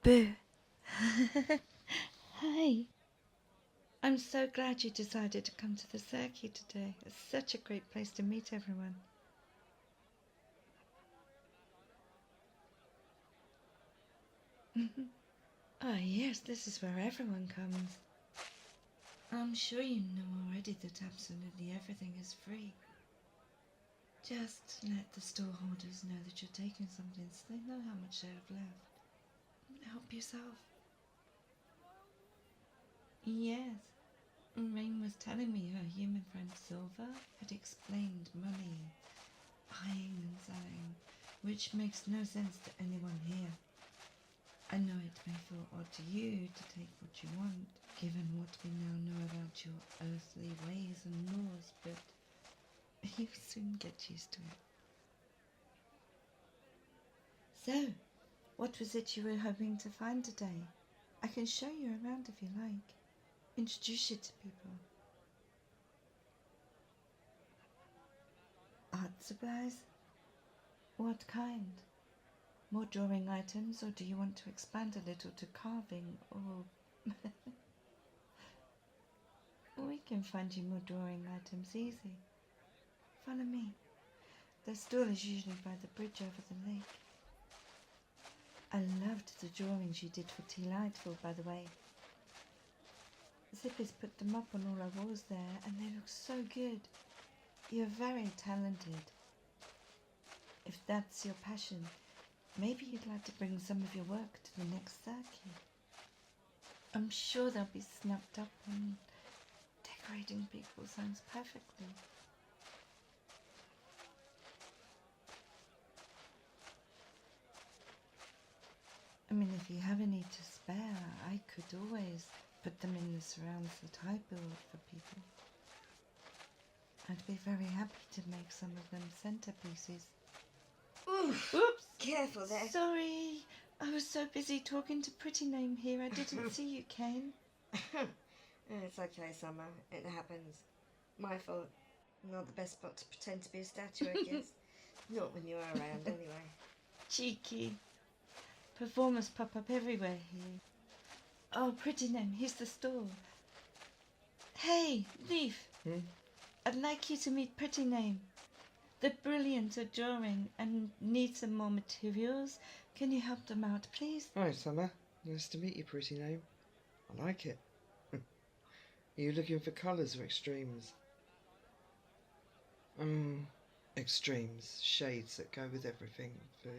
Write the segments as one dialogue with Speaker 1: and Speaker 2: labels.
Speaker 1: Boo. Hi. I'm so glad you decided to come to the Serky today. It's such a great place to meet everyone. Yes, this is where everyone comes. I'm sure you know already that absolutely everything is free. Just let the store holders know that you're taking something so they know how much they have left. Help yourself. Yes. Rain was telling me her human friend Silver had explained money, buying and selling, which makes no sense to anyone here. I know it may feel odd to you to take what you want, given what we now know about your earthly ways and laws, but you soon get used to it. So, what was it you were hoping to find today? I can show you around if you like. Introduce you to people. Art supplies? What kind? More drawing items, or do you want to expand a little to carving, or... We can find you more drawing items easy. Follow me. The store is usually by the bridge over the lake. I loved the drawings you did for Delightful, by the way. Zippy's put them up on all our walls there, and they look so good. You're very talented. If that's your passion, maybe you'd like to bring some of your work to the next circuit. I'm sure they'll be snapped up, and decorating people sounds perfectly. I mean, if you have any to spare, I could always put them in the surrounds that I build for people. I'd be very happy to make some of them centerpieces.
Speaker 2: Oof!
Speaker 1: Oops!
Speaker 2: Careful there.
Speaker 1: Sorry, I was so busy talking to Pretty Name here, I didn't see you, Kane.
Speaker 2: It's okay, Summer. It happens. My fault. Not the best spot to pretend to be a statue, I guess. Not when you're around, anyway.
Speaker 1: Cheeky. Performers pop up everywhere here. Oh, Pretty Name, here's the store. Hey, Leaf. I'd like you to meet Pretty Name. They're brilliant at drawing and need some more materials. Can you help them out, please?
Speaker 3: Hi, Summer. Nice to meet you, Pretty Name. I like it. Are you looking for colours or extremes? Extremes. Shades that go with everything. For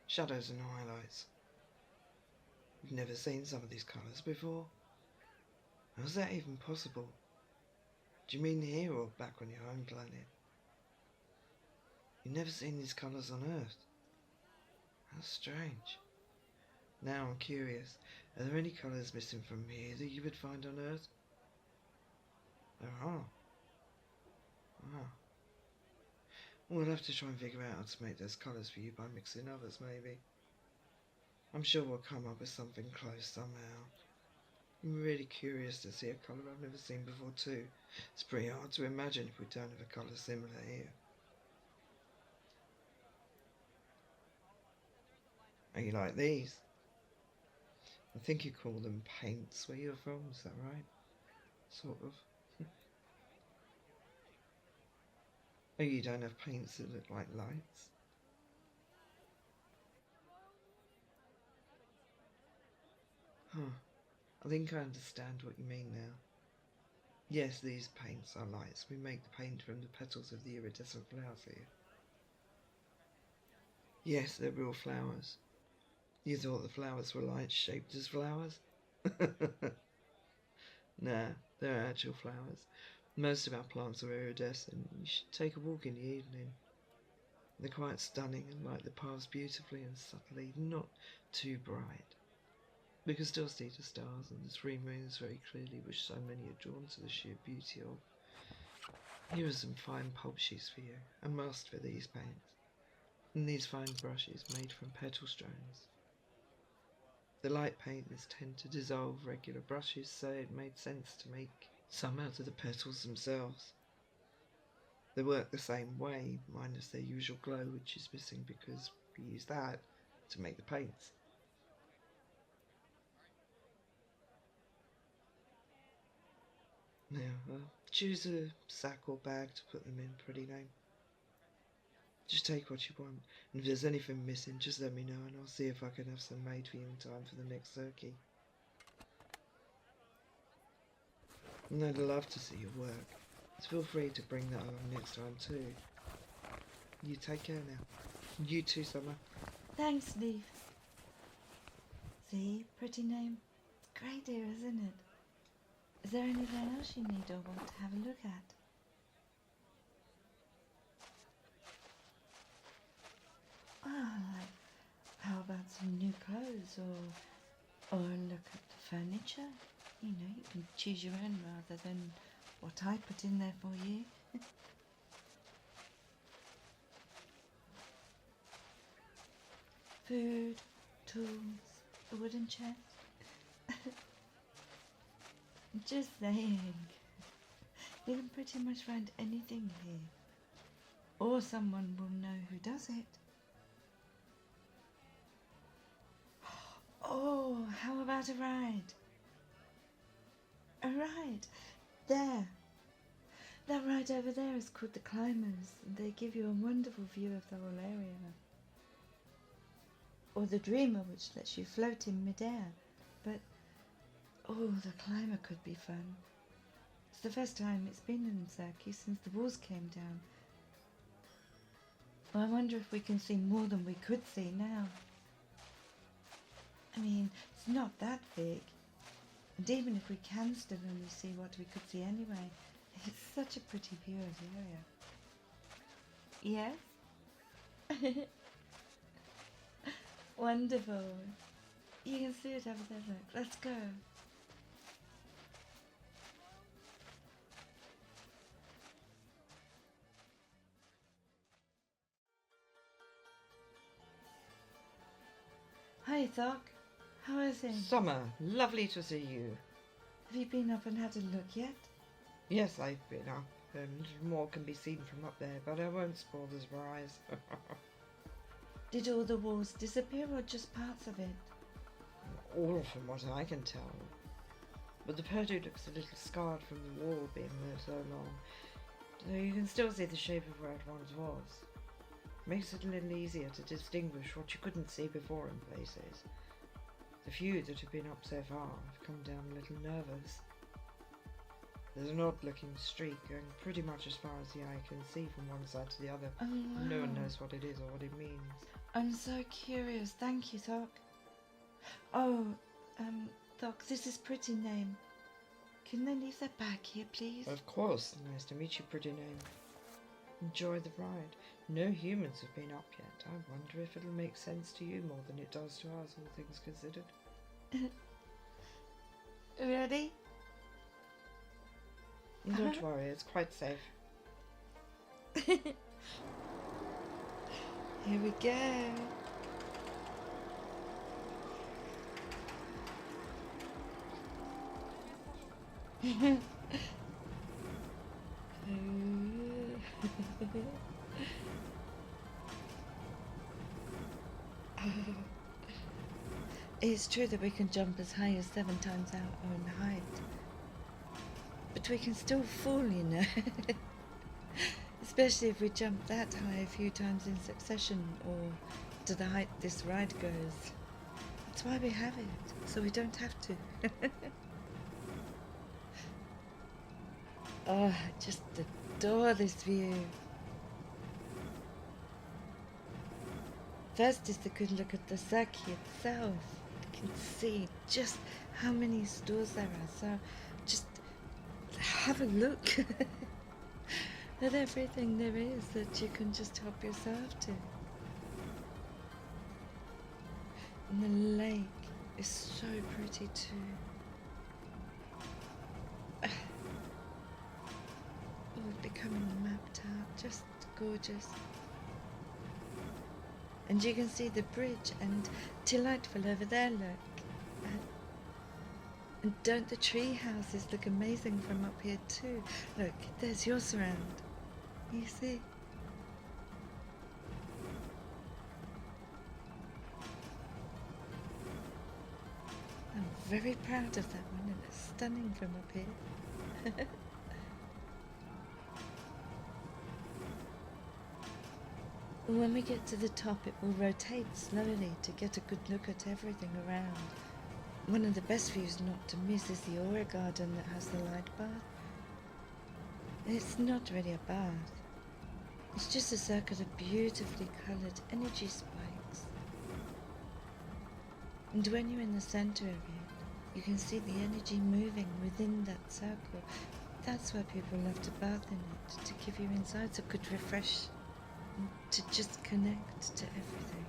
Speaker 3: shadows and highlights. You've never seen some of these colours before? How's that even possible? Do you mean here or back on your home planet? You've never seen these colours on Earth? How strange. Now I'm curious. Are there any colours missing from here that you would find on Earth? There are. Ah. We'll have to try and figure out how to make those colours for you by mixing others, maybe. I'm sure we'll come up with something close somehow. I'm really curious to see a colour I've never seen before too. It's pretty hard to imagine if we don't have a colour similar here. Are you like these? I think you call them paints where you're from, is that right? Sort of. Oh, you don't have paints that look like lights? Huh. I think I understand what you mean now. Yes, these paints are lights. We make the paint from the petals of the iridescent flowers here. Yes, they're real flowers. You thought the flowers were lights shaped as flowers? Nah, they're actual flowers. Most of our plants are iridescent. You should take a walk in the evening. They're quite stunning and light the paths beautifully and subtly, not too bright. We can still see the stars and the three moons very clearly, which so many are drawn to the sheer beauty of. Here are some fine pulp sheets for you, a must for these paints, and these fine brushes made from petal strands. The light paints tend to dissolve regular brushes, so it made sense to make some out of the petals themselves. They work the same way, minus their usual glow, which is missing because we use that to make the paints. Now, choose a sack or bag to put them in, pretty name. Just take what you want, and if there's anything missing, just let me know and I'll see if I can have some made for you in time for the next Serky. And I'd love to see your work, so feel free to bring that along next time too. You take care now. You too, Summer.
Speaker 1: Thanks, Leaf. See, pretty name. It's great here, isn't it? Is there anything else you need or want to have a look at? Ah, like, how about some new clothes or look at the furniture? You know, you can choose your own rather than what I put in there for you. Food, tools, a wooden chest. Just saying. You can pretty much find anything here. Or someone will know who does it. Oh, how about a ride? A ride? There. That ride over there is called the Climbers, and they give you a wonderful view of the whole area. Or the Dreamer, which lets you float in midair. But, oh, the Climber could be fun. It's the first time it's been in Serky since the walls came down. Well, I wonder if we can see more than we could see now. I mean, it's not that big. And even if we can still only see what we could see anyway, it's such a pretty view of the area. Yes? Wonderful. You can see it over there, look. Let's go. Hi, Thok. How is it?
Speaker 3: Summer, lovely to see you.
Speaker 1: Have you been up and had a look yet?
Speaker 3: Yes, I've been up. A little more can be seen from up there, but I won't spoil the surprise.
Speaker 1: Did all the walls disappear or just parts of it?
Speaker 3: All from what I can tell. But the Perleau looks a little scarred from the wall being there so long, though you can still see the shape of where it once was. Makes it a little easier to distinguish what you couldn't see before in places. The few that have been up so far have come down a little nervous. There's an odd-looking streak going pretty much as far as the eye can see from one side to the other.
Speaker 1: Oh, wow.
Speaker 3: No one knows what it is or what it means.
Speaker 1: I'm so curious. Thank you, Thok. Oh, Thok, this is pretty name. Can they leave their bag here, please?
Speaker 3: Of course. Nice to meet you, pretty name. Enjoy the ride. No humans have been up yet. I wonder if it'll make sense to you more than it does to us, all things considered.
Speaker 1: Ready?
Speaker 3: Don't worry, it's quite safe.
Speaker 1: Here we go. It's true that we can jump as high as 7 times our own height. But we can still fall, you know. Especially if we jump that high a few times in succession, or to the height this ride goes. That's why we have it, so we don't have to. Oh, I just adore this view. First is the good look at the Serky itself. You can see just how many stores there are, so just have a look at everything there is that you can just help yourself to. And the lake is so pretty too. All becoming mapped out, just gorgeous. And you can see the bridge and delightful over there, look. And don't the tree houses look amazing from up here too? Look, there's your surround. You see? I'm very proud of that one. It looks stunning from up here. When we get to the top, it will rotate slowly to get a good look at everything around. One of the best views not to miss is the aura garden that has the light bath. It's not really a bath. It's just a circle of beautifully coloured energy spikes. And when you're in the centre of it, you can see the energy moving within that circle. That's why people love to bath in it, to give your insides a good refresh, and to just connect to everything.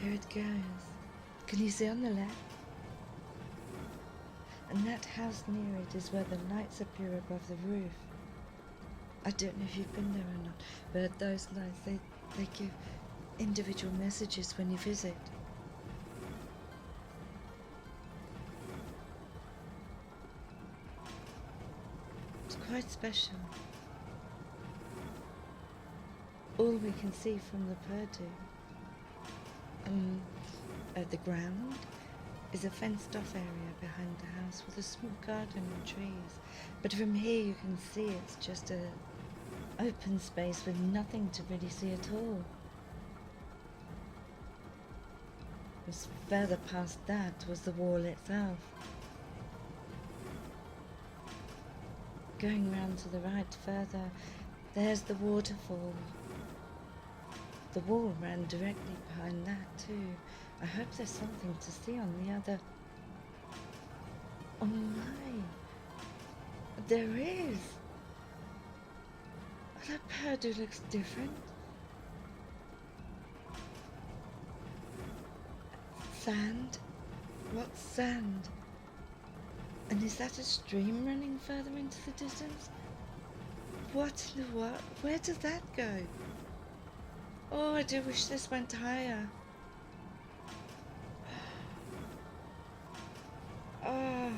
Speaker 1: Here it goes. Can you see on the left? And that house near it is where the lights appear above the roof. I don't know if you've been there or not, but those lights, they give individual messages when you visit. It's quite special. All we can see from the Perleau, at the ground, is a fenced-off area behind the house with a small garden and trees. But from here you can see it's just a open space with nothing to really see at all. Just further past that was the wall itself. Going round to the right further, there's the waterfall. The wall ran directly behind that too. I hope there's something to see on the other. Oh my! There is! Oh, that Perleau looks different. Sand? What's sand? And is that a stream running further into the distance? What in the what? Where does that go? Oh, I do wish this went higher. Oh.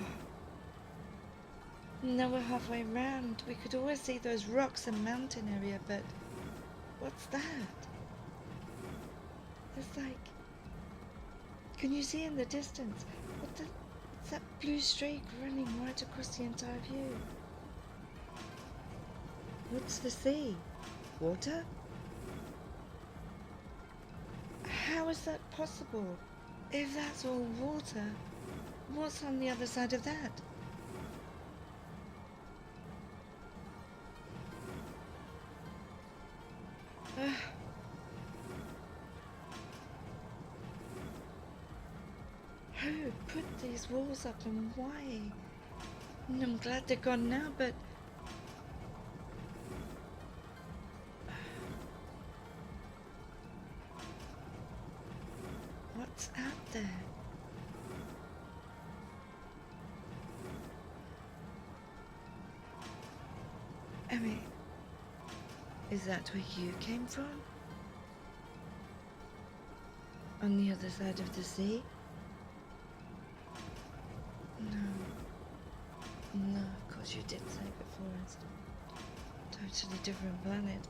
Speaker 1: Now we're halfway round. We could always see those rocks and mountain area, but what's that? There's like... Can you see in the distance? What's that blue streak running right across the entire view? What's the sea? Water? How is that possible? If that's all water, what's on the other side of that? Who put these walls up and why? And I'm glad they're gone now, but... What's out there? I mean, is that where you came from? On the other side of the sea? No, of course you did say before, it's a totally different planet,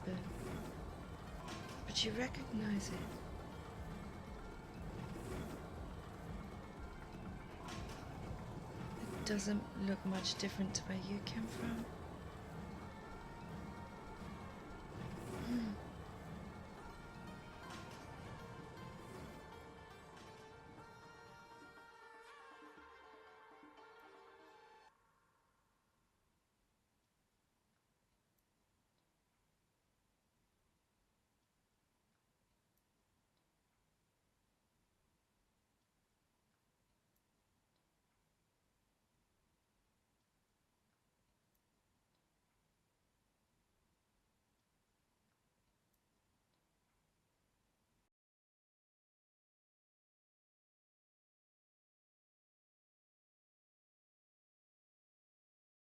Speaker 1: but you recognize it. It doesn't look much different to where you came from.